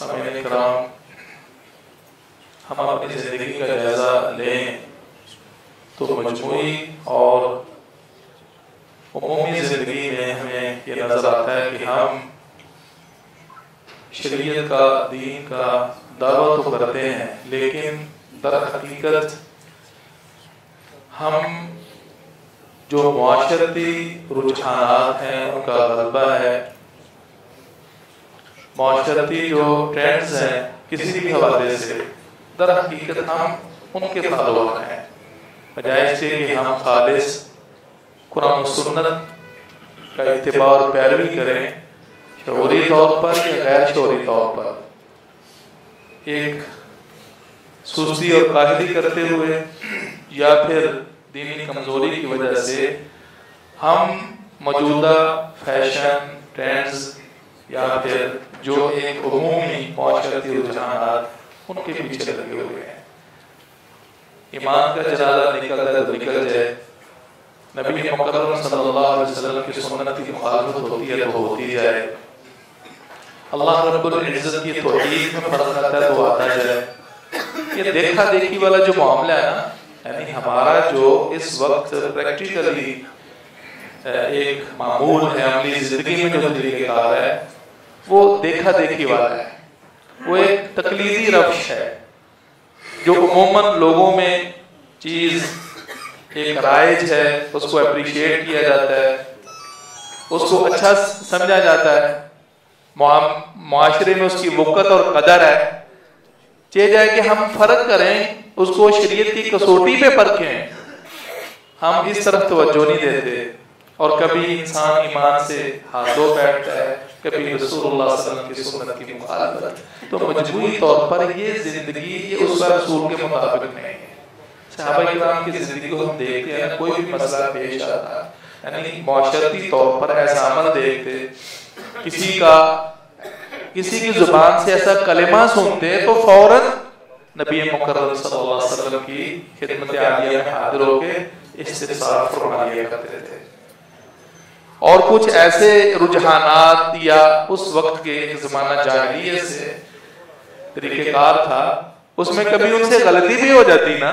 سامعین کرام، ہم اپنی زندگی کا جائزہ لیں تو مجموعی اور عمومی زندگی میں ہمیں یہ نظر آتا ہے کہ ہم شریعت کا، دین کا دعویٰ تو کرتے ہیں، لیکن در حقیقت ہم جو معاشرتی رجحانات ہیں ان کا غلبہ ہے، معاشرتی جو ٹرینڈز ہیں کسی بھی حوالے سے، در حقیقت ہم ان کے فالوور ہیں، بجائے اس سے کہ ہم خالص قرآن و سنت کا اتباع اور پیروی کریں، شعوری طور پر یا غیر شعوری طور پر ایک سستی اور کاہلی کرتے ہوئے یا پھر دینی کمزوری کی وجہ سے ہم موجودہ فیشن ٹرینڈز یا پھر جو ایک عمومی معاشرتی رجحانات ان کے پیچھے لگے ہوئے ہیں۔ ایمان کا جنازہ نکل جائے تو نکل جائے، نبی مکرم صلی اللہ علیہ وسلم کی سنت کی مخالفت ہوتی ہے تو ہوتی جائے، اللہ رب العزت کی توحید میں فرق آتا ہے تو آتا جائے۔ یہ دیکھا دیکھی والا جو معاملہ ہے نا، یعنی ہمارا جو اس وقت پریکٹیکلی ایک معمول ہے عملی زندگی میں جو طریقہ کار ہے، وہ دیکھا دیکھی والا ہے، وہ ایک تقلیدی روش ہے جو عموماً لوگوں میں چیز ایک رائج ہے، اس کو اپریشیٹ کیا جاتا ہے، اس کو اچھا سمجھا جاتا ہے، معاشرے میں اس کی وقت اور قدر ہے۔ چاہے جائے کہ ہم فرق کریں، اس کو شریعت کی کسوٹی پہ پرکھیں، ہم اس طرف توجہ نہیں دیتے، اور کبھی انسان ایمان سے ہاتھ دھو بیٹھتا ہے، کبھی رسول اللہ صلی اللہ علیہ وسلم کی سنت کی مخالفت۔ تو مجموعی طور پر یہ زندگی یہ اس رسول کے مطابق نہیں ہے۔ صحابہ کرام کی زندگی کو ہم دیکھتے ہیں، کوئی بھی مسئلہ پیش آتا ہے، یعنی معاشرتی طور پر ایسا عمل دیکھتے، کسی کی زبان سے ایسا کلمہ سنتے تو فوراً نبی مکرم صلی اللہ علیہ وسلم کی خدمت عالیہ میں حاضر ہو کے استفسار فرما لیا کرتے تھے۔ اور کچھ ایسے رجحانات یا اس وقت کے ایک زمانہ جاہلیت سے طریقہ کار تھا، اس میں کبھی ان سے غلطی بھی ہو جاتی نا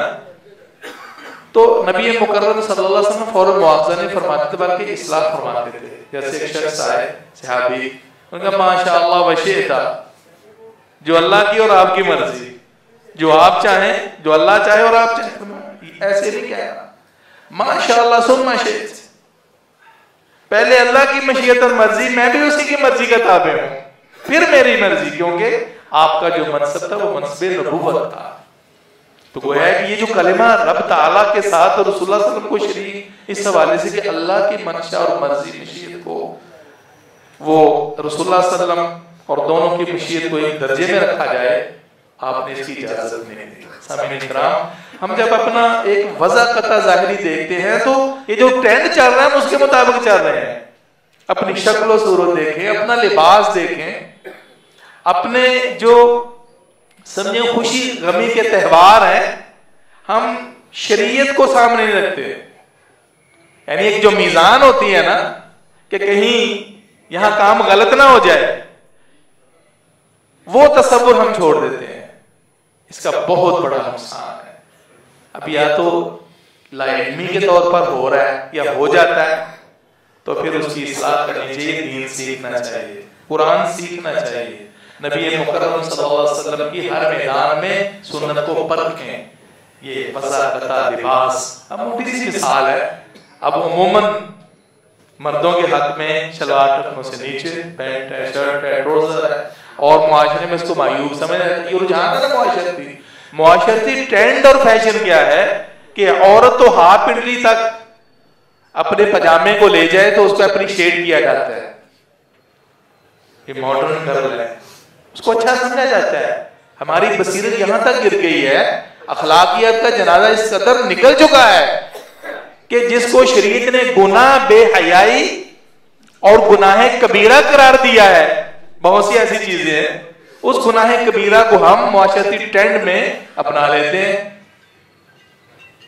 تو نبی مکرم صلی اللہ علیہ وسلم فوراً مواخذہ نہیں فرماتے تھے بلکہ اصلاح فرماتے تھے۔ جیسے ایک شخص آئے صحابی، ان کا ماشاء اللہ وشئتا، جو اللہ کی اور آپ کی مرضی، جو آپ چاہیں، جو اللہ چاہے اور آپ چاہیں، ایسے نہیں کہنا ماشاء اللہ ثم شئت، پہلے اللہ کی مشیت اور مرضی، میں بھی اسی کی مرضی کا تابع ہوں، پھر میری مرضی، کیونکہ آپ کا جو منصب تھا وہ منصب نبوت تھا۔ تو گویا ہے کہ یہ جو کلمہ رب تعالیٰ کے ساتھ اور رسول اللہ صلی اللہ علیہ وسلم کو شریک اس حوالے سے کہ اللہ کی منشا اور مرضی مشیت کو وہ رسول اللہ صلی اللہ علیہ وسلم اور دونوں کی مشیت کو ایک درجے میں رکھا جائے، آپ نے اس کی اجازت نہیں دی۔ سامعین کرام، ہم جب اپنا ایک وضع قطع ظاہری دیکھتے ہیں تو یہ جو ٹرینڈ چل رہا ہے ہم اس کے مطابق چل رہے ہیں۔ اپنی شکل و صورت دیکھیں، اپنا لباس دیکھیں، اپنے جو سمجھیں خوشی غمی کے تہوار ہیں، ہم شریعت کو سامنے نہیں رکھتے۔ یعنی ایک جو میزان ہوتی ہے نا کہ کہیں یہاں کام غلط نہ ہو جائے، وہ تصور ہم چھوڑ دیتے ہیں، اس کا بہت بڑا نقصان ہے۔ اب یا تو لا علمی کے طور پر ہو رہا ہے یا ہو جاتا ہے تو پھر اس کی اصلاح کرنی چاہیے، دین سیکھنا چاہیے، قرآن سیکھنا چاہیے، نبی مکرم صلی اللہ علیہ وسلم کی ہر میدان میں سنت کو پرکھیں۔ یہ وضع قطع لباس اب موٹی سی مثال ہے، اب عموماً مردوں کے حق میں شلوار ٹخنوں سے نیچے، پینٹ ہے، شرٹ ہے، ٹروزر ہے، اور معاشرے میں اس کو معیوب سمجھا جاتا ہے۔ یہ رجحان ہے معاشرتی ٹرینڈ اور فیشن کیا ہے کہ عورت تو ہاف پنڈلی تک اپنے پجامے کو لے جائے تو اس کو اپریشیٹ کیا جاتا ہے، یہ ماڈرن گرل ہے، اس کو اچھا سمجھا جاتا ہے۔ ہماری بصیرت یہاں تک گر گئی ہے، اخلاقیات کا جنازہ اس قدر نکل چکا ہے کہ جس کو شریعت نے گناہ بے حیائی اور گناہ کبیرہ قرار دیا ہے، بہت سی ایسی چیزیں ہیں، اس گناہ کبیرہ کو ہم معاشرتی ٹرینڈ میں اپنا لیتے ہیں۔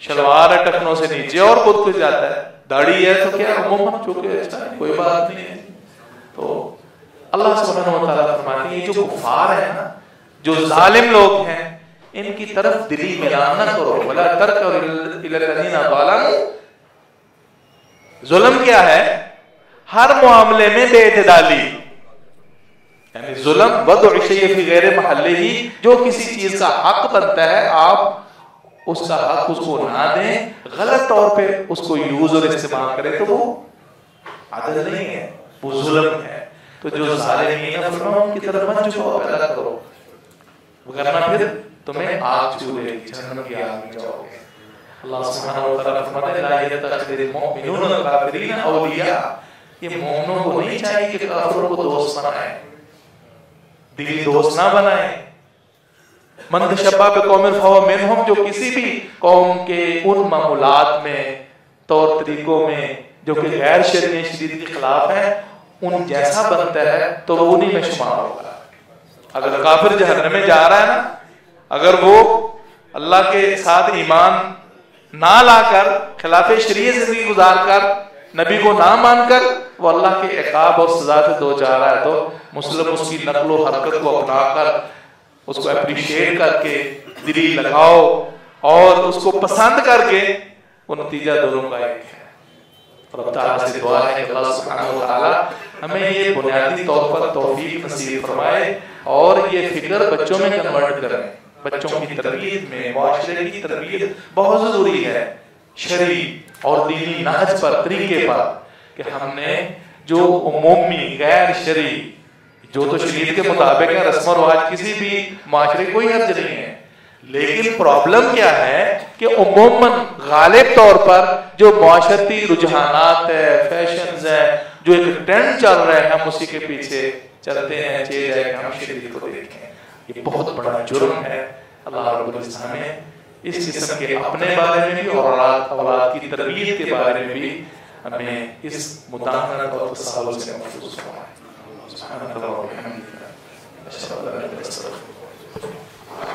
شلوار ہے ٹخنوں سے نیچے اور خود کچھ جاتا ہے، داڑھی ہے تو کیا عموماً چونکہ کوئی بات نہیں ہے، تو اللہ سبحانہ و تعالیٰ فرماتے ہیں جو کفار ہیں نا، جو ظالم لوگ ہیں، ان کی طرف دلی میلان نہ کرو، ولا ترکنوا الی الذین ظلموا۔ ظلم کیا ہے؟ ہر معاملے میں بے اعتدالی، یعنی ظلم وضع شیء فی غیر محلہ ہی، جو کسی چیز کا حق بنتا ہے آپ اس کا حق اس کو نہ دیں، غلط طور پہ اس کو یوز اور استعمال کریں تو وہ عدل نہیں ہے، وہ ظلم ہے۔ تو جو ظالمین ہیں فرمایا ان کی طرف مت جھکو، پیدا کرو، ورنہ پھر تمہیں آگ چھو لے گی، جہنم کی آگ میں جاؤ گے۔ اللہ سبحانہ و تعالیٰ فرماتے ہیں لا يتخذ المؤمنون الکافرین اولیاء، یہ مومنوں کو نہیں چاہیے کہ کافروں کو دوست بنائیں، دلی دوست نہ بنائیں۔ من تشبہ بقوم فہو منہم، جو کسی بھی قوم کے ان معمولات میں، طور طریقوں میں جو کہ غیر شرعی شریعت کے خلاف ہیں، ان جیسا بنتا ہے تو وہ انہی میں شمار ہوگا۔ اگر کافر جہنم میں جا رہا ہے نا، اگر وہ اللہ کے ساتھ ایمان نہ لا کر، خلاف شریعت زندگی گزار کر، نبی کو نہ مان کر وہ اللہ کے عقاب اور سزا سے دو جا رہا ہے، تو مسلم اس کی نقل و حرکت کو اپنا کر، اس کو اپریشیٹ کر کے دلی لگاؤ اور اس کو پسند کر کے، وہ نتیجہ دونوں کا ایک ہے۔ رب تعالیٰ سے دعا ہے کہ اللہ سبحانہ و تعالیٰ ہمیں یہ بنیادی طور پر توفیق نصیب فرمائے اور یہ فکر بچوں میں کنورٹ کریں۔ بچوں کی تربیت میں، معاشرے کی تربیت بہت ضروری ہے، شرعی اور دینی نہج پر، طریقے پر، کہ ہم نے جو عمومی غیر شرعی، جو تو شریعت کے مطابق ہے، رسم و رواج کسی بھی معاشرے کوئی حرج نہیں ہے، لیکن پرابلم کیا ہے کہ عموماً غالب طور پر جو معاشرتی رجحانات ہے، فیشنز ہیں، جو ایک ٹرینڈ چل رہا ہے، ہم اسی کے پیچھے چلتے ہیں، چیز ہے کہ ہم شریعت کو دیکھیں۔ یہ بہت بڑا جرم ہے۔ اللہ رب العزت ہمیں اس قسم کے اپنے بارے میں بھی اور اولاد کی تربیت کے بارے میں بھی ہمیں اس مداحنت اور تساہل سے محفوظ فرمائے۔ سبحان اللہ۔